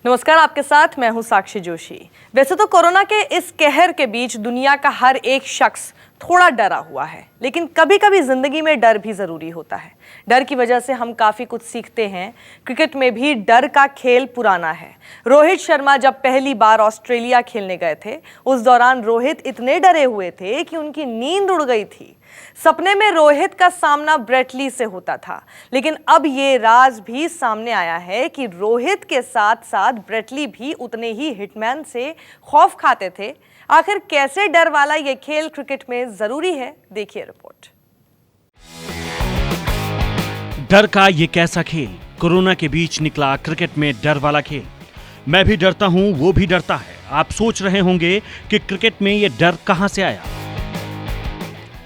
नमस्कार, आपके साथ मैं हूं साक्षी जोशी। वैसे तो कोरोना के इस कहर के बीच दुनिया का हर एक शख्स थोड़ा डरा हुआ है, लेकिन कभी कभी जिंदगी में डर भी जरूरी होता है। डर की वजह से हम काफी कुछ सीखते हैं। क्रिकेट में भी डर का खेल पुराना है। रोहित शर्मा जब पहली बार ऑस्ट्रेलिया खेलने गए थे, उस दौरान रोहित इतने डरे हुए थे कि उनकी नींद उड़ गई थी। सपने में रोहित का सामना ब्रेट ली से होता था, लेकिन अब ये राज भी सामने आया है कि रोहित के साथ साथ ब्रेट ली भी उतने ही हिटमैन से खौफ खाते थे। आखिर कैसे डर वाला ये खेल क्रिकेट में जरूरी है, देखिए रिपोर्ट। डर का ये कैसा खेल, कोरोना के बीच निकला क्रिकेट में डर वाला खेल। मैं भी डरता हूं, वो भी डरता है। आप सोच रहे होंगे कि क्रिकेट में ये डर कहां से आया,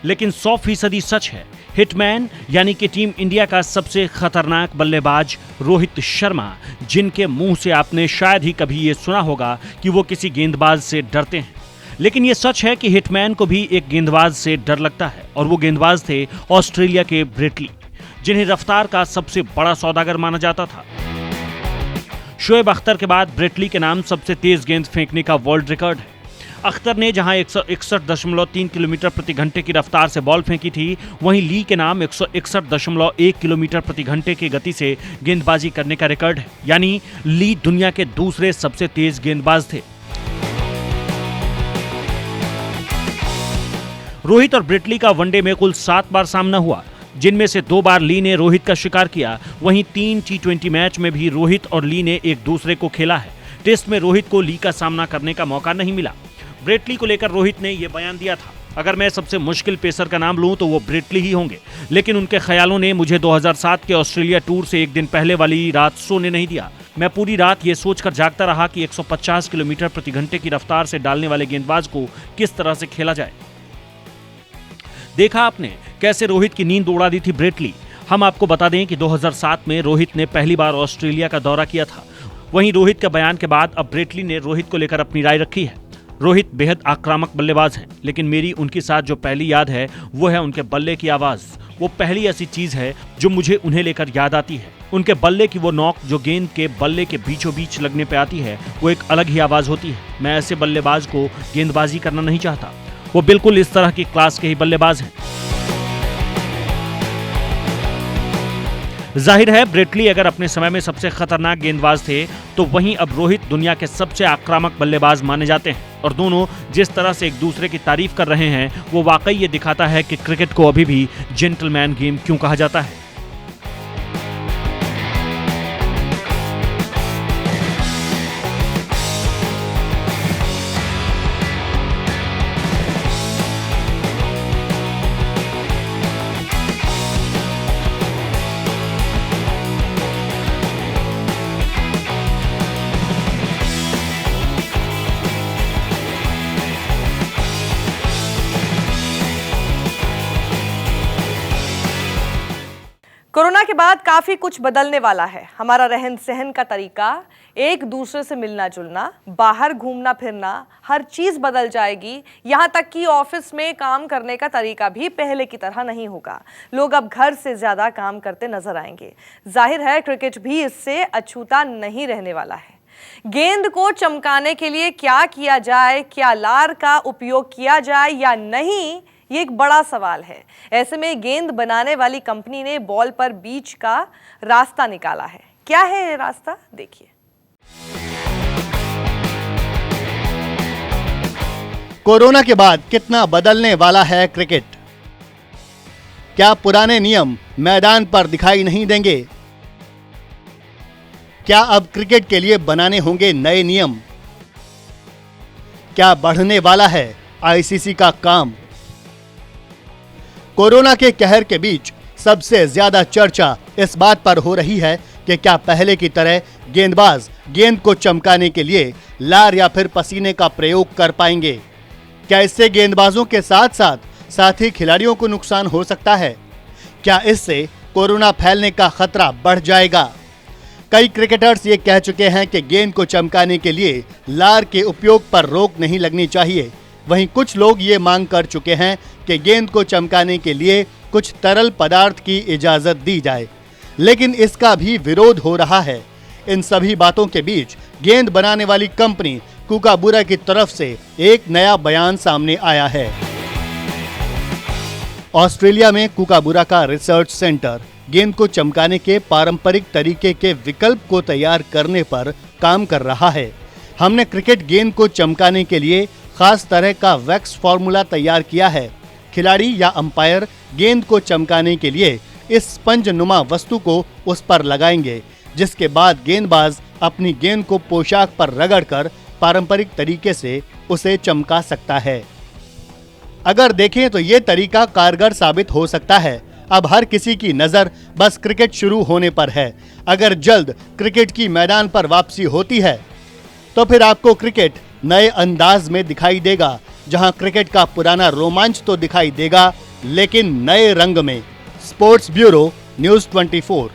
लेकिन 100% सच है। हिटमैन यानी कि टीम इंडिया का सबसे खतरनाक बल्लेबाज रोहित शर्मा, जिनके मुंह से आपने शायद ही कभी ये सुना होगा कि वो किसी गेंदबाज से डरते हैं, लेकिन ये सच है कि हिटमैन को भी एक गेंदबाज से डर लगता है। और वो गेंदबाज थे ऑस्ट्रेलिया के ब्रेट ली, जिन्हें रफ्तार का सबसे बड़ा सौदागर माना जाता था। शोएब अख्तर के बाद ब्रेट ली के नाम सबसे तेज गेंद फेंकने का वर्ल्ड रिकॉर्ड है। अख्तर ने जहां 161.3 किलोमीटर प्रति घंटे की रफ्तार से बॉल फेंकी थी, वहीं ली के नाम 161.1 किलोमीटर प्रति घंटे की गति से गेंदबाजी करने का रिकॉर्ड है। यानी ली दुनिया के दूसरे सबसे तेज गेंदबाज थे। रोहित और ब्रेट ली का वनडे में कुल 7 बार सामना हुआ, जिनमें से 2 बार ली ने रोहित का शिकार किया। वहीं 3 T20 मैच में भी रोहित और ली ने एक दूसरे को खेला है। टेस्ट में रोहित को ली का सामना करने का मौका नहीं मिला। ब्रेट ली को लेकर रोहित ने यह बयान दिया था, अगर मैं सबसे मुश्किल पेसर का नाम लूं तो वो ब्रेट ली ही होंगे, लेकिन उनके ख्यालों ने मुझे 2007 के ऑस्ट्रेलिया टूर से एक दिन पहले वाली रात सोने नहीं दिया। मैं पूरी रात ये सोचकर जागता रहा कि 150 किलोमीटर प्रति घंटे की रफ्तार से डालने वाले गेंदबाज को किस तरह से खेला जाए। देखा आपने कैसे रोहित की नींद उड़ा दी थी ब्रेट ली। हम आपको बता दें कि 2007 में रोहित ने पहली बार ऑस्ट्रेलिया का दौरा किया था। वहीं रोहित के बयान के बाद अब ब्रेट ली ने रोहित को लेकर अपनी राय रखी है। रोहित बेहद आक्रामक बल्लेबाज हैं, लेकिन मेरी उनके साथ जो पहली याद है वो है उनके बल्ले की आवाज। वो पहली ऐसी चीज है जो मुझे उन्हें लेकर याद आती है। उनके बल्ले की वो नॉक जो गेंद के बल्ले के बीचों बीच लगने पे आती है, वो एक अलग ही आवाज होती है। मैं ऐसे बल्लेबाज को गेंदबाजी करना नहीं चाहता। वो बिल्कुल इस तरह की क्लास के ही बल्लेबाज हैं। जाहिर है ब्रेट ली अगर अपने समय में सबसे खतरनाक गेंदबाज थे, तो वहीं अब रोहित दुनिया के सबसे आक्रामक बल्लेबाज माने जाते हैं। और दोनों जिस तरह से एक दूसरे की तारीफ कर रहे हैं, वो वाकई ये दिखाता है कि क्रिकेट को अभी भी जेंटलमैन गेम क्यों कहा जाता है। कोरोना के बाद काफी कुछ बदलने वाला है। हमारा रहन सहन का तरीका, एक दूसरे से मिलना जुलना, बाहर घूमना फिरना, हर चीज बदल जाएगी। यहाँ तक कि ऑफिस में काम करने का तरीका भी पहले की तरह नहीं होगा। लोग अब घर से ज्यादा काम करते नजर आएंगे। जाहिर है क्रिकेट भी इससे अछूता नहीं रहने वाला है। गेंद को चमकाने के लिए क्या किया जाए, क्या लार का उपयोग किया जाए या नहीं, ये एक बड़ा सवाल है। ऐसे में गेंद बनाने वाली कंपनी ने बॉल पर बीच का रास्ता निकाला है। क्या है ये रास्ता, देखिए। कोरोना के बाद कितना बदलने वाला है क्रिकेट। क्या पुराने नियम मैदान पर दिखाई नहीं देंगे? क्या अब क्रिकेट के लिए बनाने होंगे नए नियम? क्या बढ़ने वाला है आईसीसी का काम? कोरोना के कहर के बीच सबसे ज्यादा चर्चा इस बात पर हो रही है कि क्या पहले की तरह गेंदबाज गेंद को चमकाने के लिए लार या फिर पसीने का प्रयोग कर पाएंगे। क्या इससे गेंदबाजों के साथ साथ साथी खिलाड़ियों को नुकसान हो सकता है? क्या इससे कोरोना फैलने का खतरा बढ़ जाएगा? कई क्रिकेटर्स ये कह चुके हैं कि गेंद को चमकाने के लिए लार के उपयोग पर रोक नहीं लगनी चाहिए। वहीं कुछ लोग ये मांग कर चुके हैं कि गेंद को चमकाने के लिए कुछ तरल पदार्थ की इजाजत दी जाए, लेकिन इसका भी विरोध हो रहा है। इन सभी बातों के बीच गेंद बनाने वाली कंपनी कुकाबुरा की तरफ से एक नया बयान सामने आया है। ऑस्ट्रेलिया में कुकाबुरा का रिसर्च सेंटर गेंद को चमकाने के पारंपरिक तरीके के विकल्प को तैयार करने पर काम कर रहा है। हमने क्रिकेट गेंद को चमकाने के लिए खास तरह का वैक्स फॉर्मूला तैयार किया है। खिलाड़ी या अंपायर गेंद को चमकाने के लिए इस स्पंज नुमा वस्तु को उस पर लगाएंगे, जिसके बाद गेंदबाज अपनी गेंद को पोशाक पर रगड़कर पारंपरिक तरीके से उसे चमका सकता है। अगर देखें तो ये तरीका कारगर साबित हो सकता है। अब हर किसी की नजर बस क्रिकेट शुरू होने पर है। अगर जल्द क्रिकेट की मैदान पर वापसी होती है तो फिर आपको क्रिकेट नए अंदाज में दिखाई देगा, जहां क्रिकेट का पुराना रोमांच तो दिखाई देगा, लेकिन नए रंग में। Sports bureau, news 24।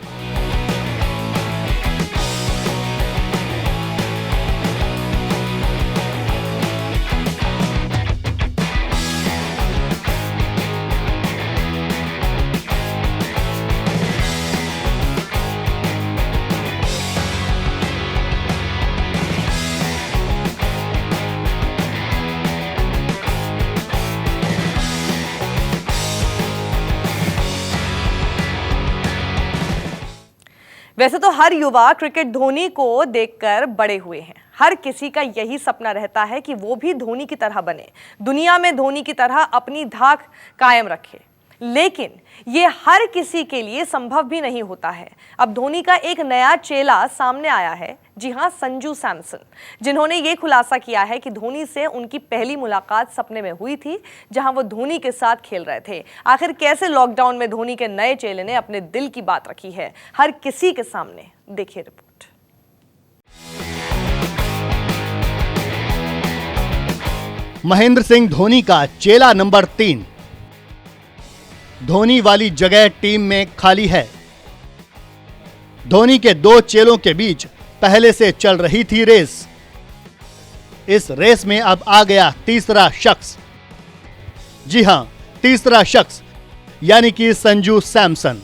वैसे तो हर युवा क्रिकेट धोनी को देखकर बड़े हुए हैं। हर किसी का यही सपना रहता है कि वो भी धोनी की तरह बने, दुनिया में धोनी की तरह अपनी धाक कायम रखे। लेकिन ये हर किसी के लिए संभव भी नहीं होता है। अब धोनी का एक नया चेला सामने आया है। जी हां, संजू सैमसन, जिन्होंने ये खुलासा किया है कि धोनी से उनकी पहली मुलाकात सपने में हुई थी, जहां वो धोनी के साथ खेल रहे थे। आखिर कैसे लॉकडाउन में धोनी के नए चेले ने अपने दिल की बात रखी है हर किसी के सामने, देखिए रिपोर्ट। महेंद्र सिंह धोनी का चेला नंबर 3। धोनी वाली जगह टीम में खाली है। धोनी के 2 चेलों के बीच पहले से चल रही थी रेस। इस रेस में अब आ गया तीसरा शख्स। जी हां, तीसरा शख्स, यानी कि संजू सैमसन।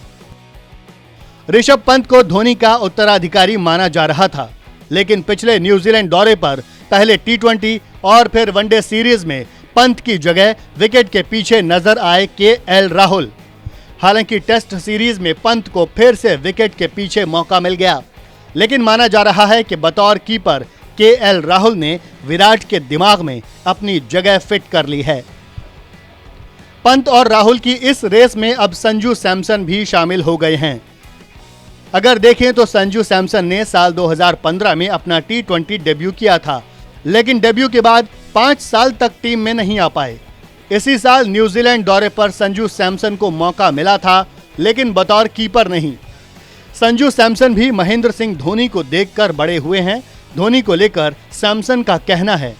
ऋषभ पंत को धोनी का उत्तराधिकारी माना जा रहा था, लेकिन पिछले न्यूजीलैंड दौरे पर पहले टी20 और फिर वनडे सीरीज में पंत की जगह विकेट के पीछे नजर आए केएल राहुल। हालांकि टेस्ट सीरीज में पंत को फिर से विकेट के पीछे मौका मिल गया, लेकिन माना जा रहा है कि बतौर कीपर केएल राहुल ने विराट के दिमाग में अपनी जगह फिट कर ली है। पंत और राहुल की इस रेस में अब संजू सैमसन भी शामिल हो गए हैं। अगर देखें तो संजू सैमसन ने साल 2015 में अपना टी20 डेब्यू किया था, लेकिन डेब्यू के बाद 5 साल तक टीम में नहीं आ पाए। इसी साल न्यूजीलैंड दौरे पर संजू सैमसन को मौका मिला था, लेकिन बतौर कीपर नहीं। संजू सैमसन भी महेंद्र सिंह धोनी को देखकर बड़े हुए हैं। धोनी को लेकर सैमसन का कहना है,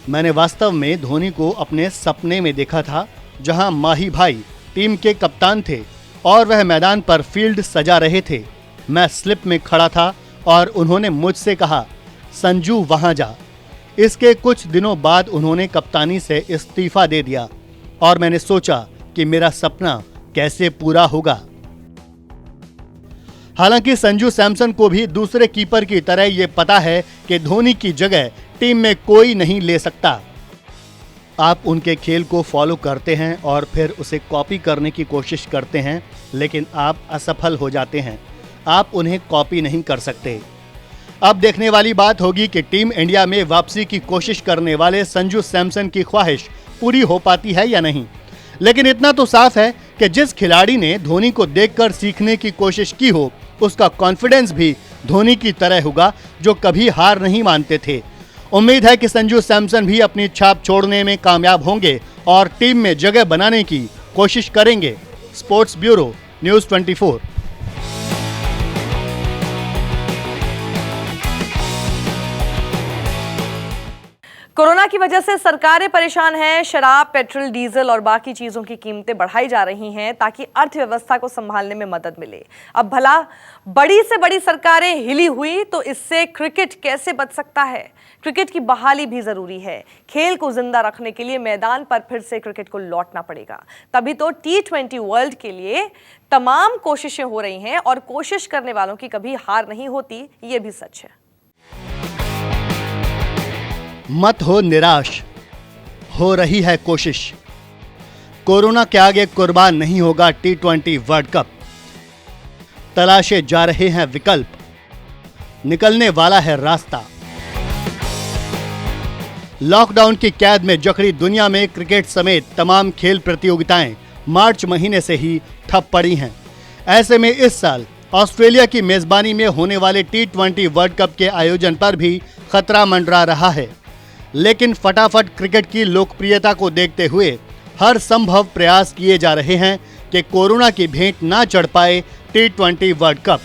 मैंने वास्तव में धोनी को अपने सपने में देखा था, जहां माही भाई टीम के कप्तान थे और वह मैदान पर फील्ड सजा रहे थे। मैं स्लिप में खड़ा था और उन्होंने मुझसे कहा, संजू वहां जा। इसके कुछ दिनों बाद उन्होंने कप्तानी से इस्तीफा दे दिया और मैंने सोचा कि मेरा सपना कैसे पूरा होगा। हालांकि संजू सैमसन को भी दूसरे कीपर की तरह ये पता है कि धोनी की जगह टीम में कोई नहीं ले सकता। आप उनके खेल को फॉलो करते हैं और फिर उसे कॉपी करने की कोशिश करते हैं, लेकिन आप असफल हो जाते हैं। आप उन्हें कॉपी नहीं कर सकते। अब देखने वाली बात होगी कि टीम इंडिया में वापसी की कोशिश करने वाले संजू सैमसन की ख्वाहिश पूरी हो पाती है या नहीं। लेकिन इतना तो साफ है कि जिस खिलाड़ी ने धोनी को देखकर सीखने की कोशिश की हो, उसका कॉन्फिडेंस भी धोनी की तरह होगा, जो कभी हार नहीं मानते थे। उम्मीद है कि संजू सैमसन भी अपनी छाप छोड़ने में कामयाब होंगे और टीम में जगह बनाने की कोशिश करेंगे। Sports bureau, news 24। कोरोना की वजह से सरकारें परेशान हैं। शराब, पेट्रोल, डीजल और बाकी चीजों की कीमतें बढ़ाई जा रही हैं ताकि अर्थव्यवस्था को संभालने में मदद मिले। अब भला बड़ी से बड़ी सरकारें हिली हुई तो इससे क्रिकेट कैसे बच सकता है? क्रिकेट की बहाली भी जरूरी है। खेल को जिंदा रखने के लिए मैदान पर फिर से क्रिकेट को लौटना पड़ेगा। तभी तो T20 वर्ल्ड के लिए तमाम कोशिशें हो रही हैं और कोशिश करने वालों की कभी हार नहीं होती, ये भी सच है। मत हो निराश, हो रही है कोशिश। कोरोना के आगे कुर्बान नहीं होगा T20 वर्ल्ड कप। तलाशे जा रहे हैं विकल्प, निकलने वाला है रास्ता। लॉकडाउन की कैद में जकड़ी दुनिया में क्रिकेट समेत तमाम खेल प्रतियोगिताएं मार्च महीने से ही ठप पड़ी हैं। ऐसे में इस साल ऑस्ट्रेलिया की मेजबानी में होने वाले T20 वर्ल्ड कप के आयोजन पर भी खतरा मंडरा रहा है। लेकिन फटाफट क्रिकेट की लोकप्रियता को देखते हुए हर संभव प्रयास किए जा रहे हैं कि कोरोना की भेंट ना चढ़ पाए T20 वर्ल्ड कप।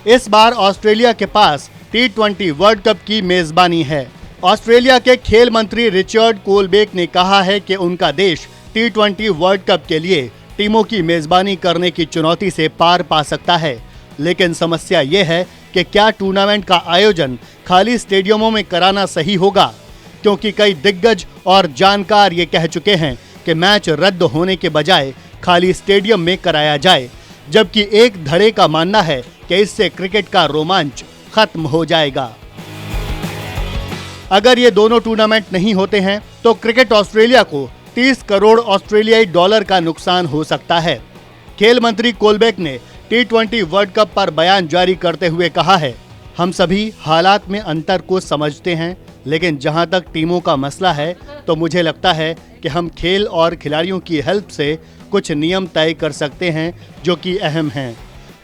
इस बार ऑस्ट्रेलिया के पास T20 वर्ल्ड कप की मेजबानी है। ऑस्ट्रेलिया के खेल मंत्री रिचर्ड कोलबेक ने कहा है कि उनका देश T20 वर्ल्ड कप के लिए टीमों की मेजबानी करने की चुनौती से पार पा सकता है। लेकिन समस्या ये है कि क्या टूर्नामेंट का आयोजन खाली स्टेडियमों में कराना सही होगा, क्योंकि कई दिग्गज और जानकार ये कह चुके हैं कि मैच रद्द होने के बजाय खाली स्टेडियम में कराया जाए, जबकि एक धड़े का मानना है कि इससे क्रिकेट का रोमांच खत्म हो जाएगा। अगर ये दोनों टूर्नामेंट नहीं होते हैं तो क्रिकेट ऑस्ट्रेलिया को 30 करोड़ ऑस्ट्रेलियाई डॉलर का नुकसान हो सकता है। खेल मंत्री कोलबेक ने T20 वर्ल्ड कप पर बयान जारी करते हुए कहा है, हम सभी हालात में अंतर को समझते हैं, लेकिन जहां तक टीमों का मसला है तो मुझे लगता है कि हम खेल और खिलाड़ियों की हेल्प से कुछ नियम तय कर सकते हैं जो कि अहम हैं।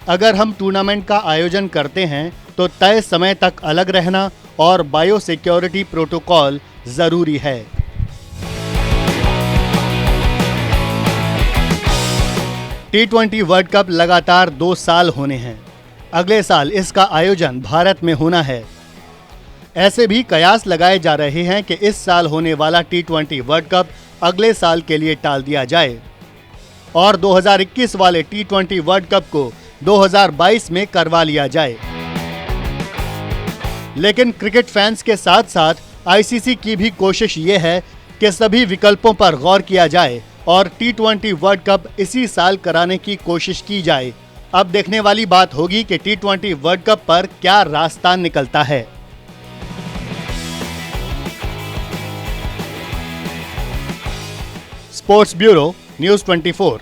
अगर हम टूर्नामेंट का आयोजन करते हैं तो तय समय तक अलग रहना और बायोसिक्योरिटी प्रोटोकॉल जरूरी है। T20 वर्ल्ड कप लगातार 2 साल होने हैं। अगले साल इसका आयोजन भारत में होना है। ऐसे भी कयास लगाए जा रहे हैं कि इस साल होने वाला T20 वर्ल्ड कप अगले साल के लिए टाल दिया जाए और 2021 वाले T20 वर्ल्ड कप को 2022 में करवा लिया जाए। लेकिन क्रिकेट फैंस के साथ साथ ICC की भी कोशिश ये है कि सभी विकल्पों पर गौर किया जाए और T20 वर्ल्ड कप इसी साल कराने की कोशिश की जाए। अब देखने वाली बात होगी कि T20 वर्ल्ड कप पर क्या रास्ता निकलता है। Sports bureau, news 24।